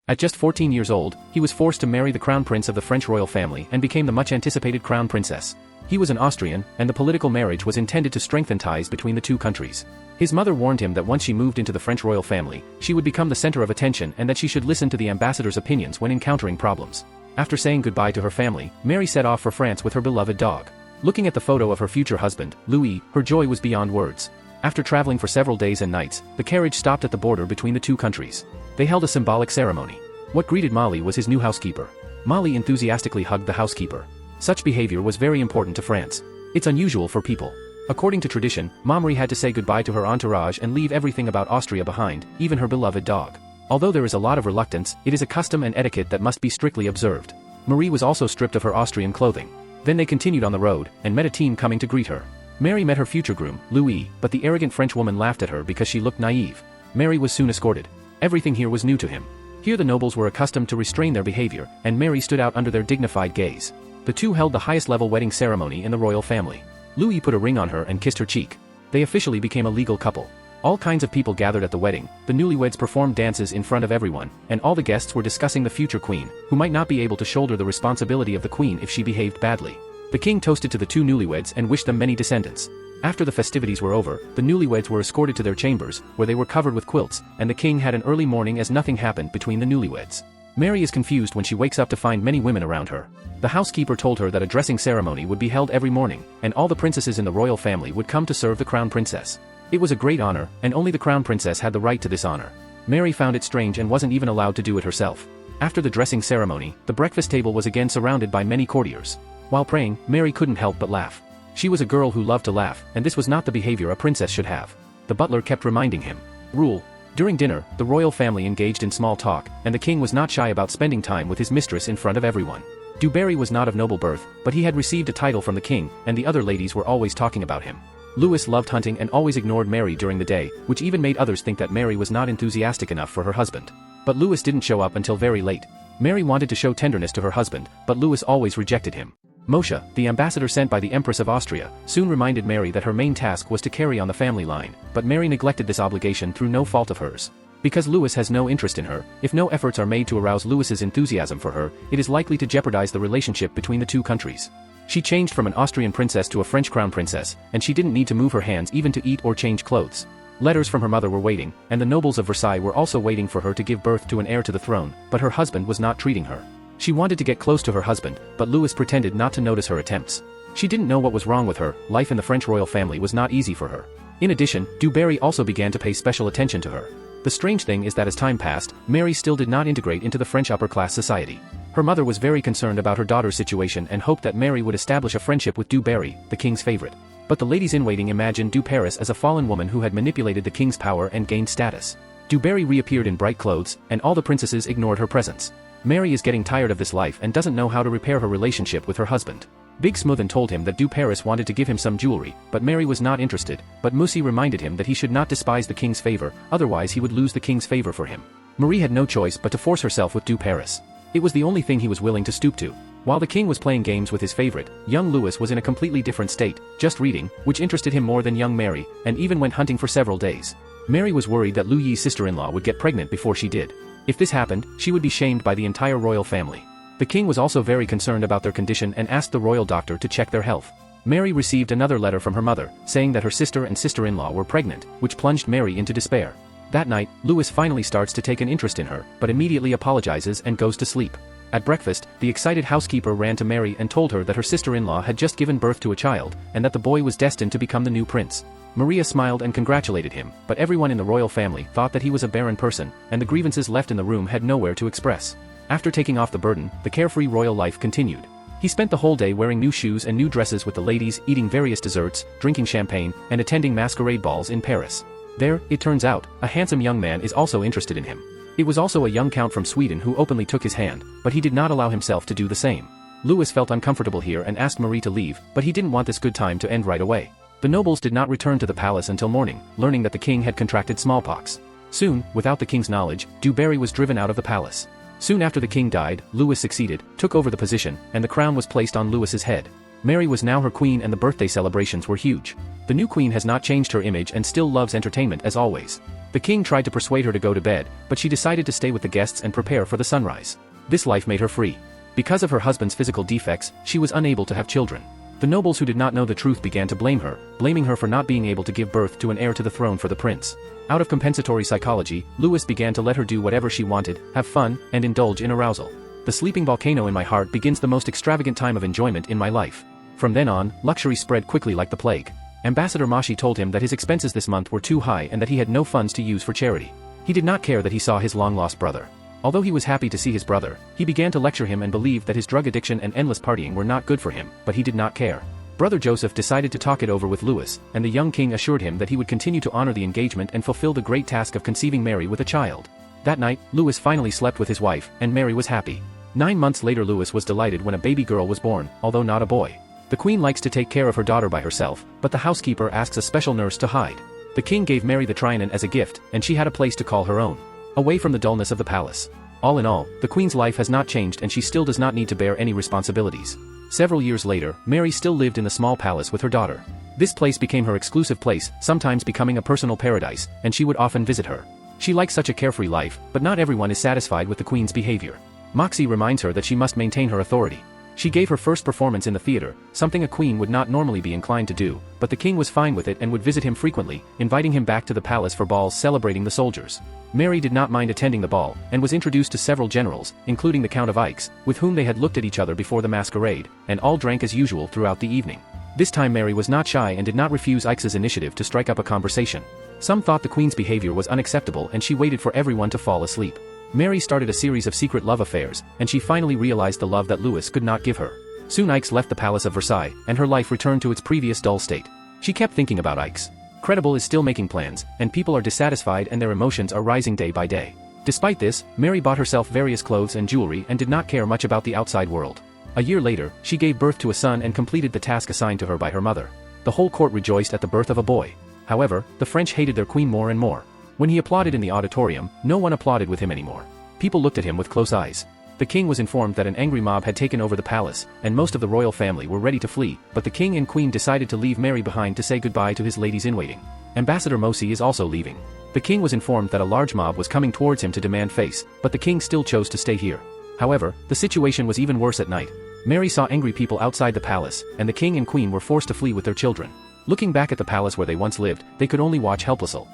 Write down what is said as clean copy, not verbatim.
At just 14 years old, he was forced to marry the crown prince of the French royal family and became the much-anticipated crown princess. He was an Austrian, and the political marriage was intended to strengthen ties between the two countries. His mother warned him that once she moved into the French royal family, she would become the center of attention and that she should listen to the ambassador's opinions when encountering problems. After saying goodbye to her family, Mary set off for France with her beloved dog. Looking at the photo of her future husband, Louis, her joy was beyond words. After traveling for several days and nights, the carriage stopped at the border between the two countries. They held a symbolic ceremony. What greeted Molly was his new housekeeper. Molly enthusiastically hugged the housekeeper. Such behavior was very important to France. It's unusual for people. According to tradition, Marie had to say goodbye to her entourage and leave everything about Austria behind, even her beloved dog. Although there is a lot of reluctance, it is a custom and etiquette that must be strictly observed. Marie was also stripped of her Austrian clothing. Then they continued on the road, and met a team coming to greet her. Mary met her future groom, Louis, but the arrogant French woman laughed at her because she looked naive. Mary was soon escorted. Everything here was new to him. Here the nobles were accustomed to restrain their behavior, and Mary stood out under their dignified gaze. The two held the highest-level wedding ceremony in the royal family. Louis put a ring on her and kissed her cheek. They officially became a legal couple. All kinds of people gathered at the wedding, the newlyweds performed dances in front of everyone, and all the guests were discussing the future queen, who might not be able to shoulder the responsibility of the queen if she behaved badly. The king toasted to the two newlyweds and wished them many descendants. After the festivities were over, the newlyweds were escorted to their chambers, where they were covered with quilts, and the king had an early morning as nothing happened between the newlyweds. Mary is confused when she wakes up to find many women around her. The housekeeper told her that a dressing ceremony would be held every morning, and all the princesses in the royal family would come to serve the crown princess. It was a great honor, and only the crown princess had the right to this honor. Mary found it strange and wasn't even allowed to do it herself. After the dressing ceremony, the breakfast table was again surrounded by many courtiers. While praying, Mary couldn't help but laugh. She was a girl who loved to laugh, and this was not the behavior a princess should have. The butler kept reminding him. Rule. During dinner, the royal family engaged in small talk, and the king was not shy about spending time with his mistress in front of everyone. Du Barry was not of noble birth, but he had received a title from the king, and the other ladies were always talking about him. Louis loved hunting and always ignored Mary during the day, which even made others think that Mary was not enthusiastic enough for her husband. But Louis didn't show up until very late. Mary wanted to show tenderness to her husband, but Louis always rejected him. Moshe, the ambassador sent by the Empress of Austria, soon reminded Mary that her main task was to carry on the family line, but Mary neglected this obligation through no fault of hers. Because Louis has no interest in her, if no efforts are made to arouse Louis's enthusiasm for her, it is likely to jeopardize the relationship between the two countries. She changed from an Austrian princess to a French crown princess, and she didn't need to move her hands even to eat or change clothes. Letters from her mother were waiting, and the nobles of Versailles were also waiting for her to give birth to an heir to the throne, but her husband was not treating her. She wanted to get close to her husband, but Louis pretended not to notice her attempts. She didn't know what was wrong with her. Life in the French royal family was not easy for her. In addition, Du Barry also began to pay special attention to her. The strange thing is that as time passed, Mary still did not integrate into the French upper-class society. Her mother was very concerned about her daughter's situation and hoped that Mary would establish a friendship with Du Barry, the king's favorite. But the ladies-in-waiting imagined Du Paris as a fallen woman who had manipulated the king's power and gained status. Du Barry reappeared in bright clothes, and all the princesses ignored her presence. Mary is getting tired of this life and doesn't know how to repair her relationship with her husband. Big Smoothen told him that Du Paris wanted to give him some jewelry, but Mary was not interested, but Moussi reminded him that he should not despise the king's favor, otherwise he would lose the king's favor for him. Marie had no choice but to force herself with Du Paris. It was the only thing he was willing to stoop to. While the king was playing games with his favorite, young Louis was in a completely different state, just reading, which interested him more than young Mary, and even went hunting for several days. Mary was worried that Louis' sister-in-law would get pregnant before she did. If this happened, she would be shamed by the entire royal family. The king was also very concerned about their condition and asked the royal doctor to check their health. Mary received another letter from her mother, saying that her sister and sister-in-law were pregnant, which plunged Mary into despair. That night, Louis finally starts to take an interest in her, but immediately apologizes and goes to sleep. At breakfast, the excited housekeeper ran to Mary and told her that her sister-in-law had just given birth to a child, and that the boy was destined to become the new prince. Maria smiled and congratulated him, but everyone in the royal family thought that he was a barren person, and the grievances left in the room had nowhere to express. After taking off the burden, the carefree royal life continued. He spent the whole day wearing new shoes and new dresses with the ladies, eating various desserts, drinking champagne, and attending masquerade balls in Paris. There, it turns out, a handsome young man is also interested in him. It was also a young count from Sweden who openly took his hand, but he did not allow himself to do the same. Louis felt uncomfortable here and asked Marie to leave, but he didn't want this good time to end right away. The nobles did not return to the palace until morning, learning that the king had contracted smallpox. Soon, without the king's knowledge, Du Barry was driven out of the palace. Soon after the king died, Louis succeeded, took over the position, and the crown was placed on Louis's head. Mary was now her queen and the birthday celebrations were huge. The new queen has not changed her image and still loves entertainment as always. The king tried to persuade her to go to bed, but she decided to stay with the guests and prepare for the sunrise. This life made her free. Because of her husband's physical defects, she was unable to have children. The nobles who did not know the truth began to blame her, blaming her for not being able to give birth to an heir to the throne for the prince. Out of compensatory psychology, Louis began to let her do whatever she wanted, have fun, and indulge in arousal. The sleeping volcano in my heart begins the most extravagant time of enjoyment in my life. From then on, luxury spread quickly like the plague. Ambassador Mashi told him that his expenses this month were too high and that he had no funds to use for charity. He did not care that he saw his long-lost brother. Although he was happy to see his brother, he began to lecture him and believed that his drug addiction and endless partying were not good for him, but he did not care. Brother Joseph decided to talk it over with Louis, and the young king assured him that he would continue to honor the engagement and fulfill the great task of conceiving Mary with a child. That night, Louis finally slept with his wife, and Mary was happy. 9 months later Louis was delighted when a baby girl was born, although not a boy. The queen likes to take care of her daughter by herself, but the housekeeper asks a special nurse to hide. The king gave Mary the Trianon as a gift, and she had a place to call her own. Away from the dullness of the palace. All in all, the queen's life has not changed and she still does not need to bear any responsibilities. Several years later, Mary still lived in the small palace with her daughter. This place became her exclusive place, sometimes becoming a personal paradise, and she would often visit her. She likes such a carefree life, but not everyone is satisfied with the queen's behavior. Moxie reminds her that she must maintain her authority. She gave her first performance in the theater, something a queen would not normally be inclined to do, but the king was fine with it and would visit him frequently, inviting him back to the palace for balls celebrating the soldiers. Mary did not mind attending the ball, and was introduced to several generals, including the Count of Aix, with whom they had looked at each other before the masquerade, and all drank as usual throughout the evening. This time Mary was not shy and did not refuse Aix's initiative to strike up a conversation. Some thought the queen's behavior was unacceptable and she waited for everyone to fall asleep. Mary started a series of secret love affairs, and she finally realized the love that Louis could not give her. Soon Aix left the palace of Versailles, and her life returned to its previous dull state. She kept thinking about Aix. Credible is still making plans, and people are dissatisfied and their emotions are rising day by day. Despite this, Mary bought herself various clothes and jewelry and did not care much about the outside world. A year later, she gave birth to a son and completed the task assigned to her by her mother. The whole court rejoiced at the birth of a boy. However, the French hated their queen more and more. When he applauded in the auditorium, no one applauded with him anymore. People looked at him with close eyes. The king was informed that an angry mob had taken over the palace, and most of the royal family were ready to flee, but the king and queen decided to leave Mary behind to say goodbye to his ladies-in-waiting. Ambassador Mosi is also leaving. The king was informed that a large mob was coming towards him to demand face, but the king still chose to stay here. However, the situation was even worse at night. Mary saw angry people outside the palace, and the king and queen were forced to flee with their children. Looking back at the palace where they once lived, they could only watch helplessly.